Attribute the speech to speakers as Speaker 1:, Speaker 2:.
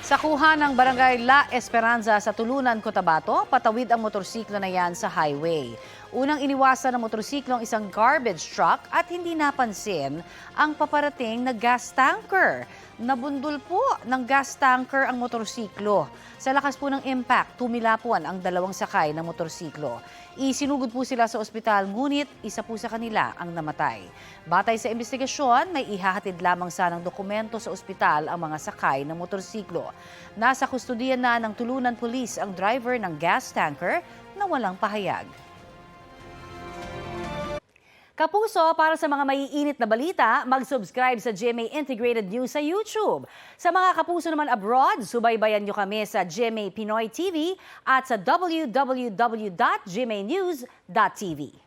Speaker 1: Sa kuha ng barangay La Esperanza sa Tulunan, Cotabato, patawid ang motorsiklo na yan sa highway. Unang iniwasan ng motorsiklo ang isang garbage truck at hindi napansin ang paparating na gas tanker. Nabundol po ng gas tanker ang motorsiklo. Sa lakas po ng impact, tumilapuan ang dalawang sakay ng motorsiklo. Isinugod po sila sa ospital, ngunit isa po sa kanila ang namatay. Batay sa investigasyon, may ihahatid lamang sanang dokumento sa ospital ang mga sakay ng motorsiklo. Nasa kustudiyan na ng Tulunan Police ang driver ng gas tanker na walang pahayag. Kapuso, para sa mga maiinit na balita, mag-subscribe sa GMA Integrated News sa YouTube. Sa mga kapuso naman abroad, subaybayan nyo kami sa GMA Pinoy TV at sa www.gmanews.tv.